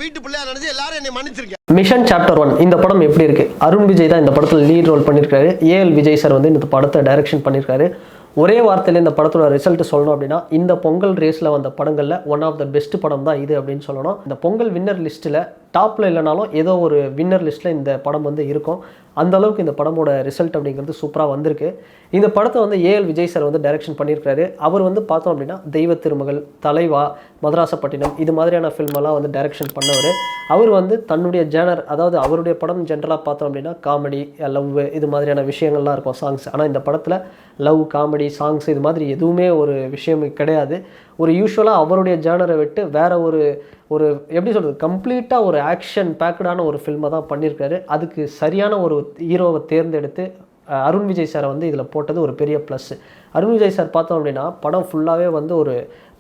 வீட்டு பிள்ளையா நினைச்சு எல்லாரும் என்னை மன்னிச்சிருக்கேன். மிஷன் சாப்டர் 1 இந்த படம் எப்படி இருக்கு? அருண் விஜய் தான் இந்த படத்தில் லீட் ரோல் பண்ணியிருக்காரு. ஏஎல் விஜய் சார் வந்து இந்த படத்தை டைரக்ஷன் பண்ணியிருக்காரு. ஒரே வார்த்தையில் இந்த படத்தோட ரிசல்ட் சொல்லணும் அப்படின்னா, இந்த பொங்கல் ரேஸில் வந்த படங்களில் ஒன் ஆஃப் த பெஸ்ட் படம் தான் இது அப்படின்னு சொல்லணும். இந்த பொங்கல் வின்னர் லிஸ்ட்டில் டாப்பில் இல்லைனாலும் ஏதோ ஒரு வின்னர் லிஸ்ட்டில் இந்த படம் வந்து இருக்கும். அந்த அளவுக்கு இந்த படமோட ரிசல்ட் அப்படிங்கிறது சூப்பராக வந்திருக்கு. இந்த படத்தை வந்து ஏஎல் விஜய் சார் வந்து டைரக்ஷன் பண்ணியிருக்காரு. அவர் வந்து பார்த்தோம் அப்படின்னா தெய்வ திருமகள், தலைவா, மதராசப்பட்டினம் இது மாதிரியான ஃபில்மெல்லாம் வந்து டைரக்ஷன் பண்ணவர். அவர் வந்து தன்னுடைய ஜேனர், அதாவது அவருடைய படம் ஜென்ரலாக பார்த்தோம் அப்படின்னா காமெடி, லவ் இது மாதிரியான விஷயங்கள்லாம் இருக்கும், சாங்ஸ். ஆனால் இந்த படத்தில் லவ், காமெடி, சாங்ஸ் இது மாதிரி எதுவுமே ஒரு விஷயம் கிடையாது. ஒரு யூஸ்வலாக அவருடைய ஜேனரை விட்டு வேற ஒரு எப்படி சொல்கிறது, கம்ப்ளீட்டாக ஒரு ஆக்ஷன் பேக்கடான ஒரு ஃபில்மை தான் பண்ணியிருக்காரு. அதுக்கு சரியான ஒரு ஹீரோவை தேர்ந்தெடுத்து அருண் விஜய் சாரை வந்து இதில் போட்டது ஒரு பெரிய ப்ளஸ். அருண் விஜய் சார் பார்த்தோம் அப்படின்னா படம் ஃபுல்லாகவே வந்து ஒரு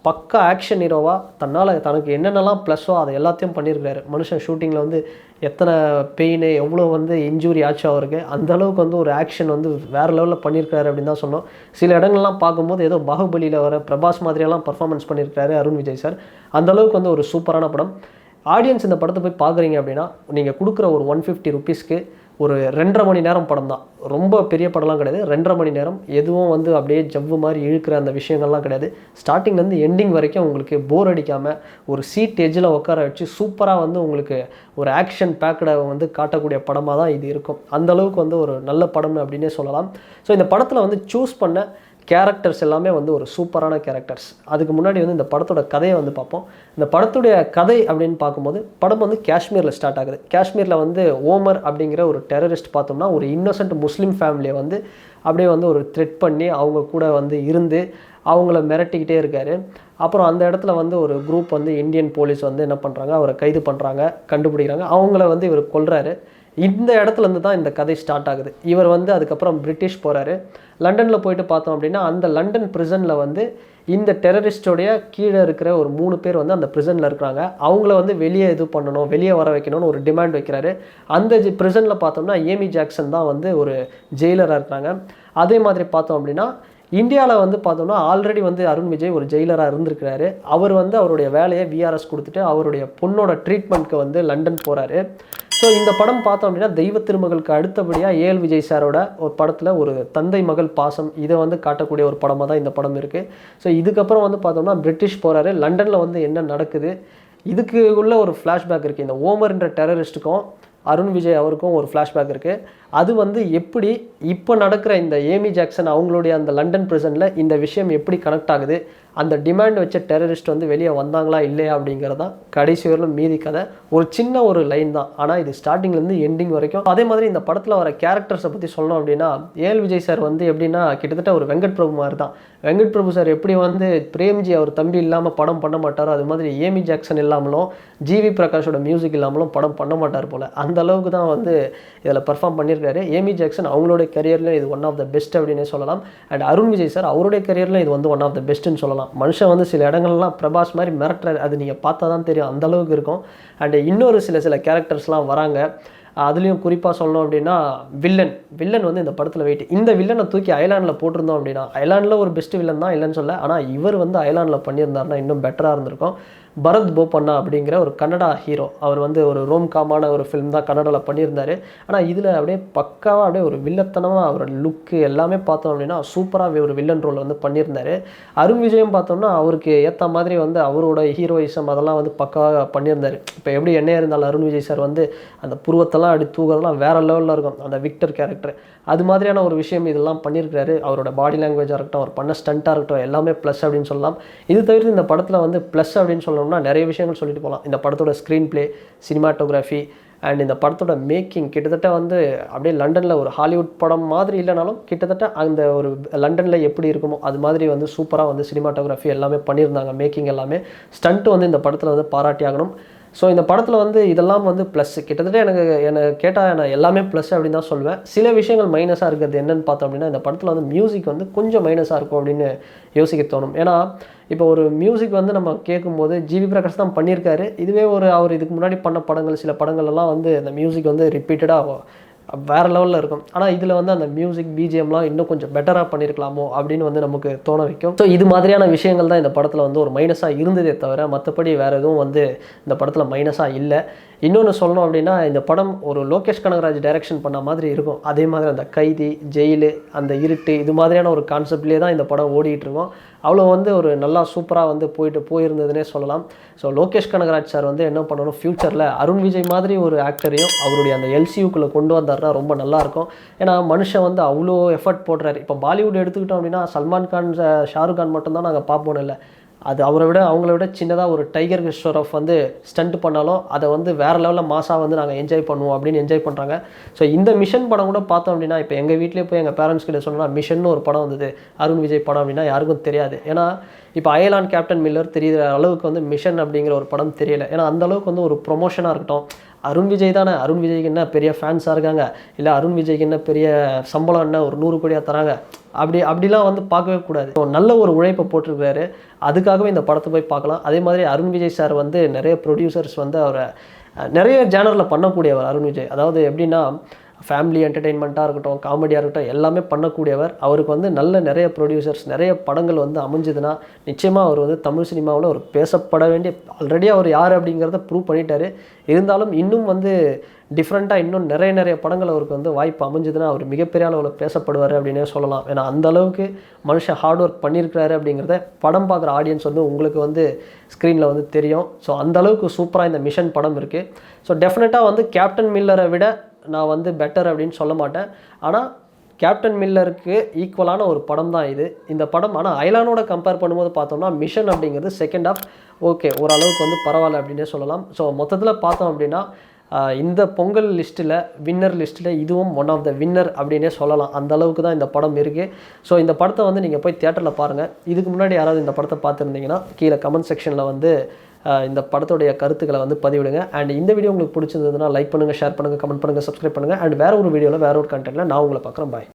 பக்கா ஆக்ஷன் ஹீரோவாக தனக்கு என்னென்னலாம் ப்ளஸ்ஸோ அதை எல்லாத்தையும் பண்ணியிருக்காரு. மனுஷன் ஷூட்டிங்கில் வந்து எத்தனை பெயின், எவ்வளோ வந்து இன்ஜூரி ஆச்சு அவருக்கு, அந்தளவுக்கு வந்து ஒரு ஆக்ஷன் வந்து வேறு லெவலில் பண்ணியிருக்காரு அப்படின்னு தான் சொன்னோம். சில இடங்கள்லாம் பார்க்கும்போது ஏதோ பாகுபலியில் வர பிரபாஸ் மாதிரியெல்லாம் பர்ஃபார்மன்ஸ் பண்ணியிருக்காரு அருண் விஜய் சார். அந்தளவுக்கு வந்து ஒரு சூப்பரான படம். ஆடியன்ஸ் இந்த படத்தை போய் பார்க்குறீங்க அப்படின்னா நீங்கள் கொடுக்குற ஒரு 150 ருபீஸ்க்கு ஒரு 2.5 மணி நேரம் படம் தான். ரொம்ப பெரிய படம்லாம் கிடையாது, 2.5 மணி நேரம். எதுவும் வந்து அப்படியே ஜவ்வு மாதிரி இழுக்கிற அந்த விஷயங்கள்லாம் கிடையாது. ஸ்டார்டிங்லேருந்து எண்டிங் வரைக்கும் உங்களுக்கு போர் அடிக்காமல் ஒரு சீட் எஜ்ஜில் உட்கார வச்சு சூப்பராக வந்து உங்களுக்கு ஒரு ஆக்ஷன் பேக்கடை வந்து காட்டக்கூடிய படமாக தான் இது இருக்கும். அந்தளவுக்கு வந்து ஒரு நல்ல படம்னு அப்படின்னே சொல்லலாம். ஸோ இந்த படத்தில் வந்து சூஸ் பண்ண கேரக்டர்ஸ் எல்லாமே வந்து ஒரு சூப்பரான கேரக்டர்ஸ். அதுக்கு முன்னாடி வந்து இந்த படத்தோட கதையை வந்து பார்ப்போம். இந்த படத்துடைய கதை அப்படின்னு பார்க்கும்போது படம் வந்து காஷ்மீரில் ஸ்டார்ட் ஆகுது. காஷ்மீரில் வந்து ஓமர் அப்படிங்கிற ஒரு டெரரிஸ்ட் பார்த்தோம்னா ஒரு இன்னோசன்ட் முஸ்லீம் ஃபேமிலியை வந்து அப்படியே வந்து ஒரு த்ரெட் பண்ணி அவங்க கூட வந்து இருந்து அவங்கள மிரட்டிக்கிட்டே இருக்கார். அப்புறம் அந்த இடத்துல வந்து ஒரு குரூப் வந்து இந்தியன் போலீஸ் வந்து என்ன பண்ணுறாங்க, அவரை கைது பண்ணுறாங்க, கண்டுபிடிக்கிறாங்க, அவங்கள வந்து இவர் கொல்றாரு. இந்த இடத்துலேருந்து தான் இந்த கதை ஸ்டார்ட் ஆகுது. இவர் வந்து அதுக்கப்புறம் பிரிட்டிஷ் போகிறாரு. லண்டனில் போயிட்டு பார்த்தோம் அப்படின்னா அந்த லண்டன் ப்ரிசனில் வந்து இந்த டெரரிஸ்டோடைய கீழே இருக்கிற ஒரு 3 பேர் வந்து அந்த ப்ரிசனில் இருக்கிறாங்க. அவங்கள வந்து வெளியே இது பண்ணணும், வெளியே வர வைக்கணும்னு ஒரு டிமாண்ட் வைக்கிறாரு. அந்த ப்ரிசனில் பார்த்தோம்னா ஏமி ஜாக்சன் தான் வந்து ஒரு ஜெயிலராக இருக்கிறாங்க. அதே மாதிரி பார்த்தோம் அப்படின்னா இந்தியாவில் வந்து பார்த்தோம்னா ஆல்ரெடி வந்து அருண் விஜய் ஒரு ஜெயிலராக இருந்திருக்கிறாரு. அவர் வந்து அவருடைய வேலையை விஆர்எஸ் கொடுத்துட்டு அவருடைய பொண்ணோட ட்ரீட்மெண்ட்க்கு வந்து லண்டன் போகிறாரு. ஸோ இந்த படம் பார்த்தோம் அப்படின்னா தெய்வ திருமகளுக்கு அடுத்தபடியாக ஏஎல் விஜய் சாரோட ஒரு படத்தில் ஒரு தந்தை மகள் பாசம் இதை வந்து காட்டக்கூடிய ஒரு படமாக தான் இந்த படம் இருக்குது. ஸோ இதுக்கப்புறம் வந்து பார்த்தோம்னா பிரிட்டிஷ் போகிறாரு. லண்டனில் வந்து என்ன நடக்குது இதுக்கு உள்ள ஒரு ஃப்ளாஷ்பேக் இருக்குது. இந்த ஓமர்ன்ற டெரரிஸ்ட்டுக்கும் அருண் விஜய் அவருக்கும் ஒரு ஃப்ளாஷ்பேக் இருக்குது. அது வந்து எப்படி இப்போ நடக்கிற இந்த ஏமி ஜாக்சன் அவங்களுடைய அந்த லண்டன் ப்ரிசனில் இந்த விஷயம் எப்படி கனெக்ட் ஆகுது, அந்த டிமாண்ட் வச்ச டெரரிஸ்ட் வந்து வெளியே வந்தாங்களா இல்லையா அப்படிங்கிறதான் கடைசி வரையிலும் மீதி கதை. ஒரு சின்ன ஒரு லைன் தான், ஆனால் இது ஸ்டார்டிங்லேருந்து எண்டிங் வரைக்கும். அதே மாதிரி இந்த படத்தில் வர கேரக்டர்ஸை பற்றி சொல்லணும் அப்படின்னா ஏஎல் விஜய் சார் வந்து எப்படின்னா கிட்டத்தட்ட ஒரு வெங்கட் பிரபு மாதிரி தான். வெங்கட் பிரபு சார் எப்படி வந்து பிரேம்ஜி அவர் தம்பி இல்லாமல் படம் பண்ண மாட்டாரோ அது மாதிரி ஏமி ஜாக்சன் இல்லாமலும் ஜிவி பிரகாஷோட மியூசிக் இல்லாமலும் படம் பண்ண மாட்டார் போல். அந்த அளவுக்கு தான் வந்து இதில் பர்ஃபார்ம் பண்ணியிருக்காரு. ஏமி ஜாக்சன் அவங்களுடைய கரியரில் இது ஒன் ஆஃப் த பெஸ்ட் அப்படின்னே சொல்லலாம். அண்ட் அருண் விஜய் சார் அவருடைய கரியரில் இது வந்து ஒன் ஆஃப் த பெஸ்ட்டுன்னு சொல்லலாம். மனுஷன் வந்து சில இடங்கள்லாம் பிரபாஸ் மாதிரி மிரட்டுறாரு, அது நீங்கள் பார்த்தா தான் தெரியும், அந்தளவுக்கு இருக்கும். அண்ட் இன்னொரு சில கேரக்டர்ஸ்லாம் வராங்க. அதுலேயும் குறிப்பாக சொல்லணும் அப்படின்னா வில்லன் வந்து இந்த படத்தில் வெயிட். இந்த வில்லனை தூக்கி அயலாண்டில் போட்டிருந்தோம் அப்படின்னா அயலாண்டில் ஒரு பெஸ்ட் வில்லன் தான் இல்லைன்னு சொல்ல, ஆனால் இவர் வந்து அயலாண்டில் பண்ணியிருந்தாருன்னா இன்னும் பெட்டராக இருந்திருக்கும். பரத் போபண்ணா அப்படிங்கிற ஒரு கன்னடா ஹீரோ, அவர் வந்து ஒரு ரோம்காமான ஒரு ஃபிலிம் தான் கன்னடாவில் பண்ணியிருந்தார். ஆனால் இதில் அப்படியே பக்காவாக அப்படியே ஒரு வில்லத்தனமாக அவரோட லுக்கு எல்லாமே பார்த்தோம் அப்படின்னா சூப்பராக ஒரு வில்லன் ரோல் வந்து பண்ணியிருந்தார். அருண் விஜயம் பார்த்தோம்னா அவருக்கு ஏற்ற மாதிரி வந்து அவரோட ஹீரோயிசம் அதெல்லாம் வந்து பக்காவாக பண்ணியிருந்தார். இப்போ எப்படி என்ன இருந்தாலும் அருண் விஜய் சார் வந்து அந்த புருவத்தெல்லாம் அப்படி தூக்கிறதெல்லாம் வேறு லெவலில் இருக்கும், அந்த விக்டர் கேரக்டர். அது மாதிரியான ஒரு விஷயம் இதெல்லாம் பண்ணியிருக்காரு. அவரோட பாடி லாங்குவேஜாக இருக்கட்டும், அவர் பண்ண ஸ்டண்ட்டாக இருக்கட்டும், எல்லாமே ப்ளஸ் அப்படின்னு சொல்லலாம். இது தவிர்த்து இந்த படத்தில் வந்து ப்ளஸ் அப்படின்னு சொல்லணும்னா நிறைய விஷயங்கள் சொல்லிட்டு போகலாம். இந்த படத்தோட ஸ்க்ரீன் பிளே, சினிமாட்டோகிராஃபி அண்ட் இந்த படத்தோட மேக்கிங் கிட்டத்தட்ட வந்து அப்படியே லண்டனில் ஒரு ஹாலிவுட் படம் மாதிரி இல்லைனாலும் கிட்டத்தட்ட அந்த ஒரு லண்டனில் எப்படி இருக்குமோ அது மாதிரி வந்து சூப்பராக வந்து சினிமாட்டோகிராஃபி எல்லாமே பண்ணியிருந்தாங்க. மேக்கிங் எல்லாமே ஸ்டண்ட்டு வந்து இந்த படத்தில் வந்து பாராட்டி ஆகணும். ஸோ இந்த படத்தில் வந்து இதெல்லாம் வந்து ப்ளஸ். கிட்டத்தட்ட எனக்கு கேட்டால் நான் எல்லாமே ப்ளஸ் அப்படின்னு தான் சொல்லுவேன். சில விஷயங்கள் மைனஸாக இருக்கிறது என்னென்னு பார்த்தோம் அப்படின்னா இந்த படத்தில் வந்து மியூசிக் வந்து கொஞ்சம் மைனஸாக இருக்கும் அப்படின்னு யோசிக்க தோணும். ஏன்னா இப்போ ஒரு மியூசிக் வந்து நம்ம கேட்கும்போது ஜிவி பிரகாஷ் தான் பண்ணியிருக்காரு. இதுவே அவர் இதுக்கு முன்னாடி பண்ண படங்கள் சில படங்கள்லாம் வந்து அந்த மியூசிக் வந்து ரிப்பீட்டடாக வேறு லெவலில் இருக்கும். ஆனால் இதில் வந்து அந்த மியூசிக் பிஜிஎம்லாம் இன்னும் கொஞ்சம் பெட்டராக பண்ணியிருக்கலாமோ அப்படின்னு வந்து நமக்கு தோண வைக்கும். ஸோ இது மாதிரியான விஷயங்கள் தான் இந்த படத்தில் வந்து ஒரு மைனஸாக இருந்ததே தவிர மற்றபடி வேறு எதுவும் வந்து இந்த படத்தில் மைனஸாக இல்லை. இன்னொன்று சொல்லணும் அப்படின்னா, இந்த படம் ஒரு லோகேஷ் கனகராஜ் டைரக்ஷன் பண்ண மாதிரி இருக்கும். அதே மாதிரி அந்த கைதி, ஜெயிலு, அந்த இருட்டு, இது மாதிரியான ஒரு கான்செப்ட்லேயே தான் இந்த படம் ஓடிட்டு இருக்கும். அவ்வளோ வந்து ஒரு நல்லா சூப்பராக வந்து போயிருந்ததுன்னே சொல்லலாம். ஸோ லோகேஷ் கனகராஜ் சார் வந்து என்ன பண்ணணும், ஃப்யூச்சரில் அருண் விஜய் மாதிரி ஒரு ஆக்டரையும் அவருடைய அந்த எல்சியூக்குள்ளே கொண்டு வந்தாருன்னா ரொம்ப நல்லாயிருக்கும். ஏன்னா மனுஷன் வந்து அவ்வளோ எஃபர்ட் போடுறாரு. இப்போ பாலிவுட் எடுத்துக்கிட்டோம் அப்படின்னா சல்மான் கான், ஷாருக் கான் மட்டும்தான் நாங்கள் பார்ப்போம். இல்லை, அது அவங்கள விட சின்னதாக ஒரு டைகர் ஷெராஃப் வந்து ஸ்டண்ட் பண்ணாலும் அதை வந்து வேறு லெவலில் மாசாக வந்து நாங்கள் என்ஜாய் பண்ணுவோம் அப்படின்னு என்ஜாய் பண்ணுறாங்க. ஸோ இந்த மிஷன் படம் கூட பார்த்தோம் அப்படின்னா, இப்போ எங்கள் வீட்டிலே போய் எங்கள் பேரண்ட்ஸ் கிட்ட சொன்னால் மிஷன் ஒரு படம் வந்தது அருண் விஜய் படம் அப்படின்னா யாருக்கும் தெரியாது. ஏன்னா இப்போ அயலான் கேப்டன் மில்லர் தெரிகிற அளவுக்கு வந்து மிஷன் அப்படிங்கிற ஒரு படம் தெரியல. ஏன்னா அந்த அளவுக்கு வந்து ஒரு ப்ரொமோஷனாக இருக்கட்டும், அருண் விஜய் தானே, அருண் விஜய்க்கு என்ன பெரிய ஃபேன்ஸாக இருக்காங்க, இல்லை அருண் விஜய்க்கு என்ன பெரிய சம்பளம் என்ன ஒரு 100 கோடியாக தராங்க, அப்படிலாம் வந்து பார்க்கவே கூடாது. ஸோ நல்ல ஒரு உழைப்பை போட்டிருக்காரு. அதுக்காகவே இந்த படத்தை போய் பார்க்கலாம். அதே மாதிரி அருண் விஜய் சார் வந்து நிறைய ப்ரொடியூசர்ஸ் வந்து அவரை நிறைய ஜேனரில் பண்ணக்கூடியவர் அருண் விஜய். அதாவது எப்படின்னா, ஃபேமிலி என்டர்டெயின்மெண்ட்டாக இருக்கட்டும், காமெடியாக இருக்கட்டும், எல்லாமே பண்ணக்கூடியவர். அவருக்கு வந்து நிறைய ப்ரொடியூசர்ஸ், நிறைய படங்கள் வந்து அமைஞ்சதுன்னா நிச்சயமாக அவர் வந்து தமிழ் சினிமாவில் ஒரு பேசப்பட வேண்டிய, ஆல்ரெடி அவர் யார் அப்படிங்கிறத ப்ரூவ் பண்ணிட்டாரு. இருந்தாலும் இன்னும் வந்து டிஃப்ரெண்ட்டாக இன்னும் நிறைய படங்கள் அவருக்கு வந்து வாய்ப்பு அமைஞ்சதுன்னா அவர் மிகப்பெரிய அளவில் பேசப்படுவார் அப்படின்னே சொல்லலாம். ஏன்னா அந்த அளவுக்கு மனுஷன் ஹார்ட் ஒர்க் பண்ணியிருக்கிறாரு அப்படிங்கிறத படம் பார்க்குற ஆடியன்ஸ் வந்து உங்களுக்கு வந்து ஸ்க்ரீனில் வந்து தெரியும். ஸோ அந்த அளவுக்கு சூப்பராக இந்த மிஷன் படம் இருக்குது. ஸோ டெஃபினட்டாக வந்து கேப்டன் மில்லரை விட நான் வந்து பெட்டர் அப்படின்னு சொல்ல மாட்டேன். ஆனால் கேப்டன் மில்லருக்கு ஈக்குவலான ஒரு படம் தான் இது, இந்த படம். ஆனால் அயலானோட கம்பேர் பண்ணும்போது பார்த்தோம்னா மிஷன் அப்படிங்கிறது செகண்ட் ஹாஃப் ஓகே ஓரளவுக்கு வந்து பரவாயில்ல அப்படின்னே சொல்லலாம். ஸோ மொத்தத்தில் பார்த்தோம் அப்படின்னா இந்த பொங்கல் லிஸ்ட்டில், வின்னர் லிஸ்ட்டில் இதுவும் ஒன் ஆஃப் த வின்னர் அப்படின்னே சொல்லலாம். அந்த அளவுக்கு தான் இந்த படம் இருக்குது. ஸோ இந்த படத்தை வந்து நீங்கள் போய் தியேட்டரில் பாருங்கள். இதுக்கு முன்னாடி யாராவது இந்த படத்தை பார்த்துருந்தீங்கன்னா கீழே கமெண்ட் செக்ஷனில் வந்து இந்த படத்துடைய கருத்துக்களை வந்து பதிவிடுங்க. அண்ட் இந்த வீடியோ உங்களுக்கு பிடிச்சிருந்ததுன்னா லைக் பண்ணுங்கள், ஷேர் பண்ணுங்கள், கமெண்ட் பண்ணுங்கள், சப்ஸ்கிரைப் பண்ணுங்கள். அண்ட் வேறு ஒரு வீடியோவில் வேறு ஒரு கண்டென்ட்டில் நான் உங்களை பார்க்குறேன். பாய்.